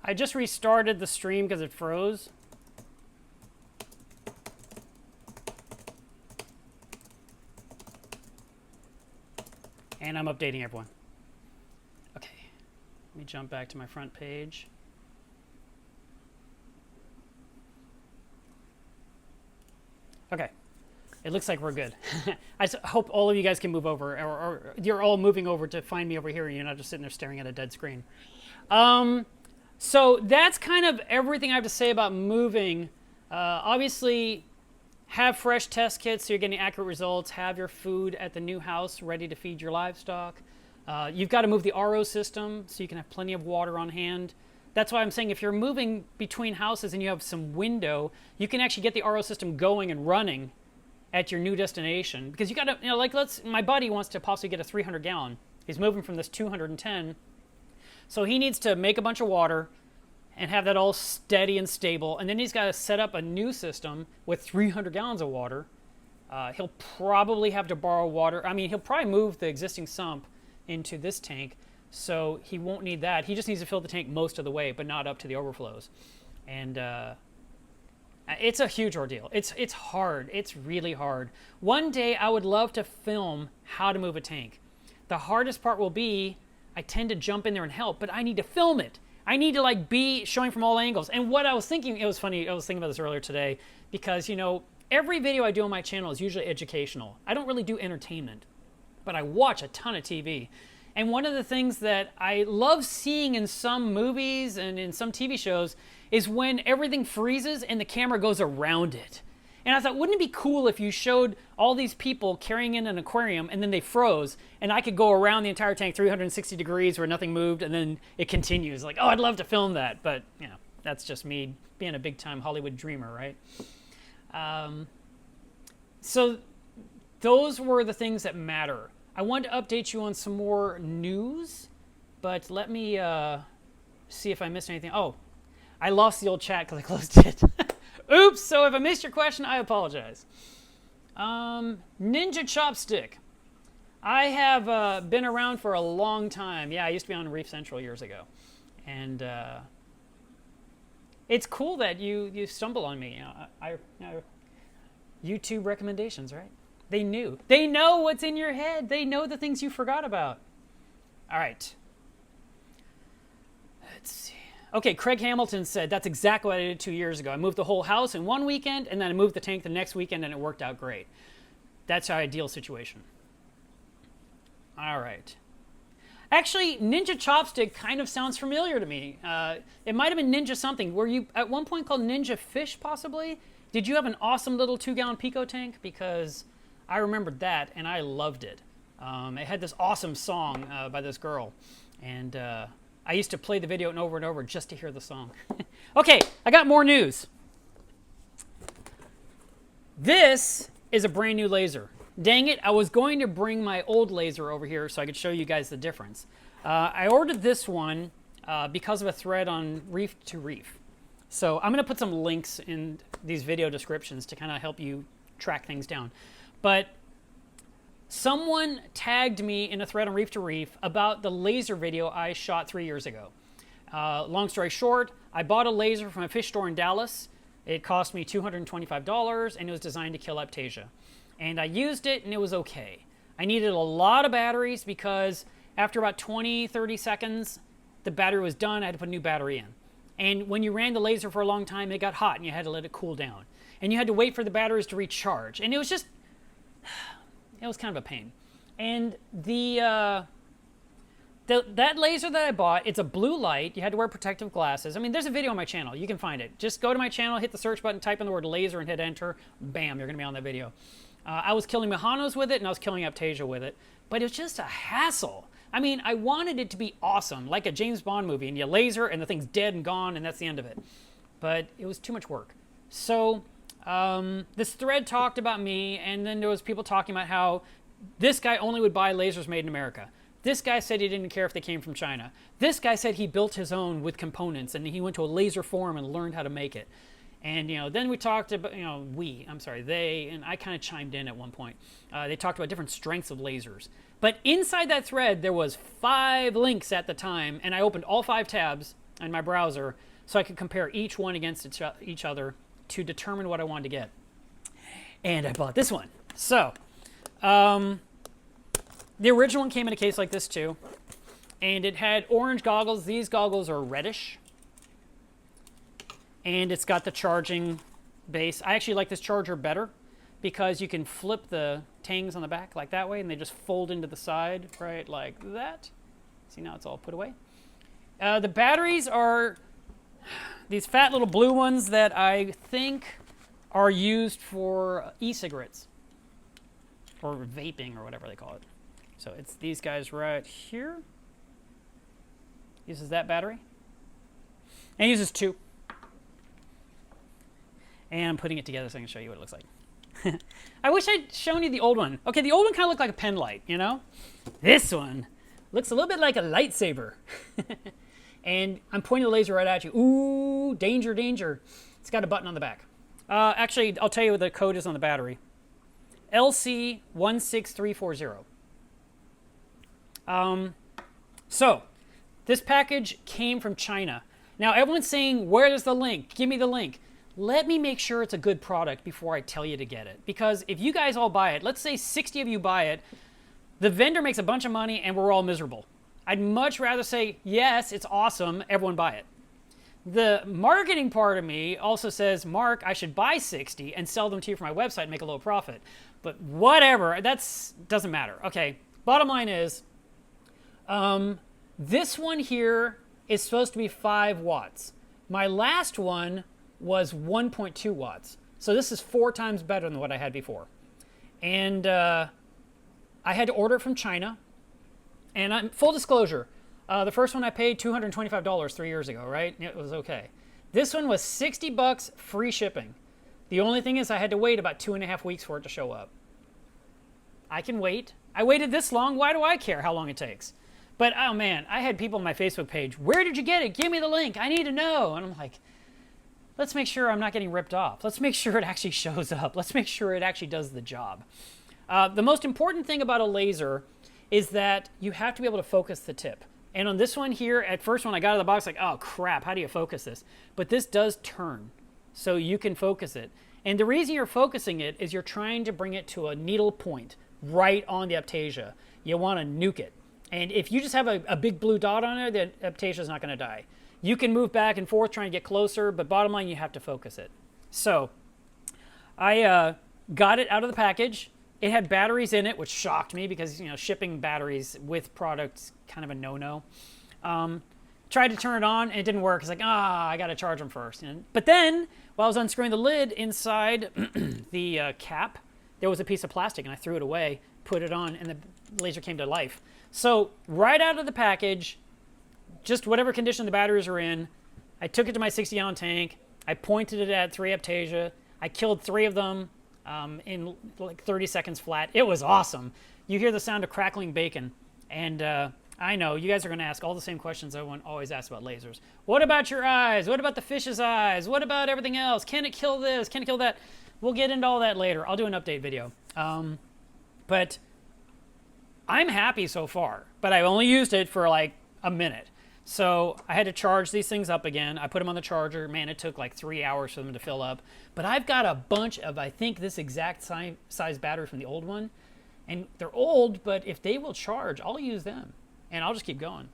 I just restarted the stream because it froze. And I'm updating everyone. Okay, let me jump back to my front page. Okay, it looks like we're good. I hope all of you guys can move over, or you're all moving over to find me over here and you're not just sitting there staring at a dead screen. So that's kind of everything I have to say about moving. Obviously, have fresh test kits so you're getting accurate results. Have your food at the new house ready to feed your livestock. You've got to move the RO system so you can have plenty of water on hand. That's why I'm saying if you're moving between houses and you have some window, you can actually get the RO system going and running at your new destination. Because you got to, like my buddy wants to possibly get a 300 gallon. He's moving from this 210. So he needs to make a bunch of water and have that all steady and stable. And then he's got to set up a new system with 300 gallons of water. He'll probably have to borrow water. I mean, he'll probably move the existing sump into this tank. So he won't need that. He just needs to fill the tank most of the way, but not up to the overflows. And it's a huge ordeal. It's hard. It's really hard. One day I would love to film how to move a tank. The hardest part will be I tend to jump in there and help, but I need to film it. I need to be showing from all angles. And what I was thinking, it was funny, I was thinking about this earlier today, because every video I do on my channel is usually educational. I don't really do entertainment, but I watch a ton of TV. And one of the things that I love seeing in some movies and in some TV shows is when everything freezes and the camera goes around it. And I thought, wouldn't it be cool if you showed all these people carrying in an aquarium and then they froze and I could go around the entire tank 360 degrees where nothing moved and then it continues. Like, oh, I'd love to film that. But, that's just me being a big-time Hollywood dreamer, right? So those were the things that matter. I wanted to update you on some more news, but let me see if I missed anything. Oh, I lost the old chat because I closed it. Oops, so if I missed your question, I apologize. Ninja Chopstick. I have been around for a long time. Yeah, I used to be on Reef Central years ago. And it's cool that you stumble on me. YouTube recommendations, right? They knew. They know what's in your head. They know the things you forgot about. All right. Let's see. Okay, Craig Hamilton said, that's exactly what I did 2 years ago. I moved the whole house in one weekend, and then I moved the tank the next weekend, and it worked out great. That's our ideal situation. All right. Actually, Ninja Chopstick kind of sounds familiar to me. It might have been Ninja something. Were you at one point called Ninja Fish, possibly? Did you have an awesome little 2-gallon Pico tank? Because I remembered that, and I loved it. It had this awesome song by this girl, and I used to play the video over and over just to hear the song. Okay, I got more news. This is a brand new laser. Dang it, I was going to bring my old laser over here so I could show you guys the difference. I ordered this one because of a thread on Reef to Reef. So I'm going to put some links in these video descriptions to kind of help you track things down. But someone tagged me in a thread on Reef to Reef about the laser video I shot 3 years ago. Long story short, I bought a laser from a fish store in Dallas. It cost me $225, and it was designed to kill Aptasia. And I used it, and it was okay. I needed a lot of batteries because after about 20, 30 seconds, the battery was done. I had to put a new battery in. And when you ran the laser for a long time, it got hot, and you had to let it cool down. And you had to wait for the batteries to recharge. And it was just... it was kind of a pain. And that laser that I bought, it's a blue light. You had to wear protective glasses. I mean, there's a video on my channel. You can find it. Just go to my channel, hit the search button, type in the word laser, and hit enter. Bam, you're going to be on that video. I was killing Mihanos with it, and I was killing Aptasia with it. But it was just a hassle. I mean, I wanted it to be awesome, like a James Bond movie, and you laser, and the thing's dead and gone, and that's the end of it. But it was too much work. So this thread talked about me, and then there was people talking about how this guy only would buy lasers made in America. This guy said he didn't care if they came from China. This guy said he built his own with components, and he went to a laser forum and learned how to make it. And, then we talked about, they, and I kind of chimed in at one point. They talked about different strengths of lasers. But inside that thread, there was 5 links at the time, and I opened all 5 tabs, in my browser so I could compare each one against each other to determine what I wanted to get. And I bought this one. So, the original one came in a case like this too. And it had orange goggles. These goggles are reddish. And it's got the charging base. I actually like this charger better because you can flip the tangs on the back like that way, and they just fold into the side, right, like that. See, now it's all put away. The batteries are these fat little blue ones that I think are used for e-cigarettes or vaping or whatever they call it. So it's these guys right here. Uses that battery. And it uses 2. And I'm putting it together so I can show you what it looks like. I wish I'd shown you the old one. Okay, the old one kind of looked like a pen light, you know? This one looks a little bit like a lightsaber. And I'm pointing the laser right at you. Ooh, danger, danger. It's got a button on the back. Actually, I'll tell you what the code is on the battery. LC16340. So, this package came from China. Now, everyone's saying, where's the link? Give me the link. Let me make sure it's a good product before I tell you to get it. Because if you guys all buy it, let's say 60 of you buy it, the vendor makes a bunch of money and we're all miserable. I'd much rather say, yes, it's awesome, everyone buy it. The marketing part of me also says, Mark, I should buy 60 and sell them to you for my website and make a little profit. But whatever, doesn't matter. Okay, bottom line is, this one here is supposed to be 5 watts. My last one was 1.2 watts. So this is 4 times better than what I had before. And I had to order it from China. And full disclosure, the first one I paid $225 3 years ago, right? It was okay. This one was $60 free shipping. The only thing is I had to wait about 2.5 weeks for it to show up. I can wait. I waited this long. Why do I care how long it takes? But, oh man, I had people on my Facebook page, where did you get it? Give me the link. I need to know. And I'm like, let's make sure I'm not getting ripped off. Let's make sure it actually shows up. Let's make sure it actually does the job. The most important thing about a laser is that you have to be able to focus the tip. And on this one here, at first when I got out of the box, like, oh crap, how do you focus this? But this does turn, so you can focus it. And the reason you're focusing it is you're trying to bring it to a needle point right on the Aptasia. You want to nuke it. And if you just have a big blue dot on it, the Aptasia is not going to die. You can move back and forth trying to get closer, but bottom line, you have to focus it. So I got it out of the package. It had batteries in it, which shocked me because, you know, shipping batteries with products kind of a no-no. Tried to turn it on, and it didn't work. It's like, I got to charge them first. But then, while I was unscrewing the lid inside the cap, there was a piece of plastic, and I threw it away, put it on, and the laser came to life. So right out of the package, just whatever condition the batteries are in, I took it to my 60-gallon tank. I pointed it at 3 Aptasia. I killed 3 of them in like 30 seconds flat. It was awesome. You hear the sound of crackling bacon. And I know you guys are going to ask all the same questions everyone always asks about lasers. What about your eyes? What about the fish's eyes? What about everything else? Can it kill this? Can it kill that? We'll get into all that later. I'll do an update video. But I'm happy so far. But I only used it for like a minute. So I had to charge these things up again. I put them on the charger. Man, it took like 3 hours for them to fill up. But I've got a bunch of, I think, this exact size battery from the old one. And they're old, but if they will charge, I'll use them. And I'll just keep going.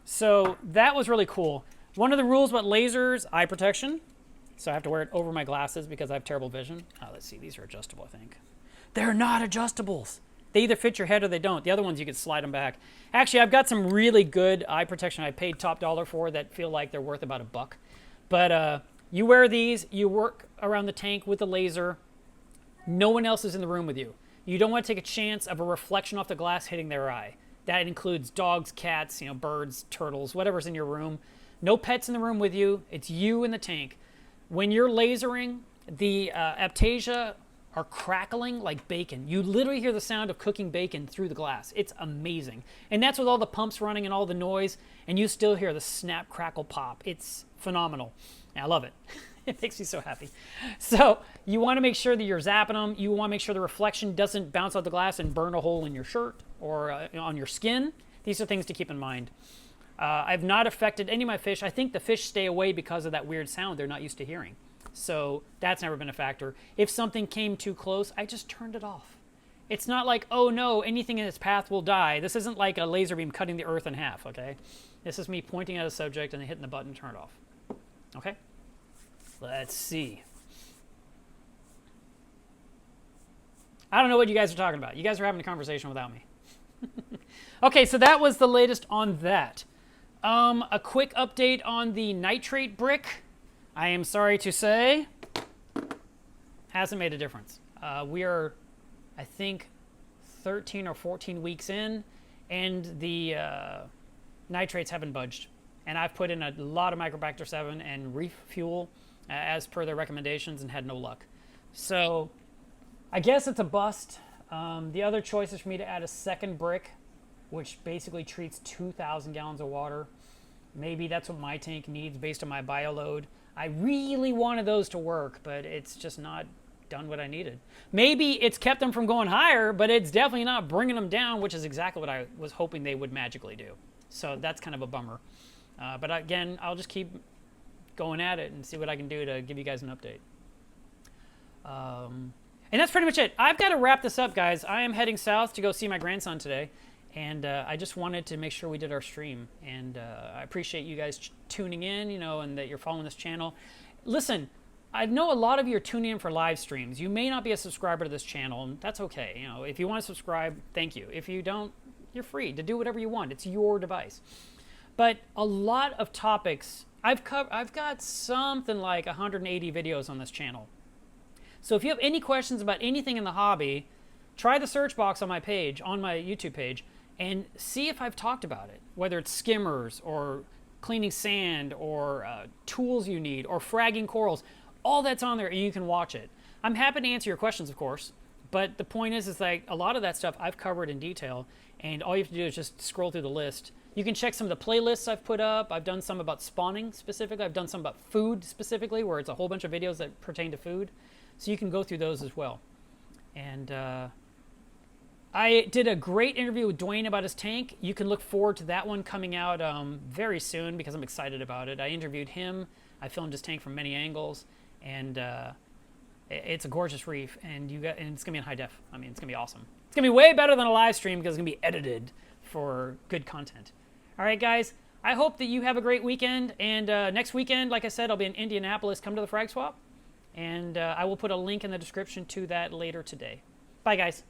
So that was really cool. One of the rules about lasers, eye protection. So I have to wear it over my glasses because I have terrible vision. Oh, let's see. These are adjustable, I think. They're not adjustables. They either fit your head or they don't. The other ones, you can slide them back. Actually, I've got some really good eye protection I paid top dollar for that feel like they're worth about $1. But you wear these, you work around the tank with the laser. No one else is in the room with you. You don't want to take a chance of a reflection off the glass hitting their eye. That includes dogs, cats, birds, turtles, whatever's in your room. No pets in the room with you. It's you in the tank. When you're lasering, the Aptasia are crackling like bacon. You literally hear the sound of cooking bacon through the glass. It's amazing. And that's with all the pumps running and all the noise, and you still hear the snap, crackle, pop. It's phenomenal. And I love it. It makes me so happy. So you want to make sure that you're zapping them. You want to make sure the reflection doesn't bounce off the glass and burn a hole in your shirt or on your skin. These are things to keep in mind. I've not affected any of my fish. I think the fish stay away because of that weird sound they're not used to hearing. So that's never been a factor. If something came too close, I just turned it off. It's not like, oh no, anything in its path will die. This isn't like a laser beam cutting the earth in half, okay? This is me pointing at a subject and hitting the button to turn it off. Okay? Let's see. I don't know what you guys are talking about. You guys are having a conversation without me. Okay, so that was the latest on that. A quick update on the nitrate brick. I am sorry to say, hasn't made a difference. We are, I think, 13 or 14 weeks in, and the nitrates haven't budged. And I've put in a lot of Microbacter 7 and reef fuel as per their recommendations and had no luck. So I guess it's a bust. The other choice is for me to add a second brick, which basically treats 2,000 gallons of water. Maybe that's what my tank needs based on my bio load. I really wanted those to work, but it's just not done what I needed. Maybe it's kept them from going higher, but it's definitely not bringing them down, which is exactly what I was hoping they would magically do. So that's kind of a bummer. But again, I'll just keep going at it and see what I can do to give you guys an update. And that's pretty much it. I've got to wrap this up, guys. I am heading south to go see my grandson today. And I just wanted to make sure we did our stream. And I appreciate you guys tuning in, you know, and that you're following this channel. Listen, I know a lot of you are tuning in for live streams. You may not be a subscriber to this channel, and that's okay. You know, if you want to subscribe, thank you. If you don't, you're free to do whatever you want. It's your device. But a lot of topics, I've got something like 180 videos on this channel. So if you have any questions about anything in the hobby, try the search box on my page, on my YouTube page, and see if I've talked about it, whether it's skimmers or cleaning sand or tools you need or fragging corals. All that's on there and you can watch it. I'm happy to answer your questions, of course, but the point is like a lot of that stuff I've covered in detail, and all you have to do is just scroll through the list. You can check some of the playlists I've put up. I've done some about spawning specifically. I've done some about food specifically, where it's a whole bunch of videos that pertain to food. So you can go through those as well. And I did a great interview with Dwayne about his tank. You can look forward to that one coming out very soon because I'm excited about it. I interviewed him. I filmed his tank from many angles. And it's a gorgeous reef. And it's going to be in high def. I mean, it's going to be awesome. It's going to be way better than a live stream because it's going to be edited for good content. All right, guys. I hope that you have a great weekend. And next weekend, like I said, I'll be in Indianapolis. Come to the Frag Swap. And I will put a link in the description to that later today. Bye, guys.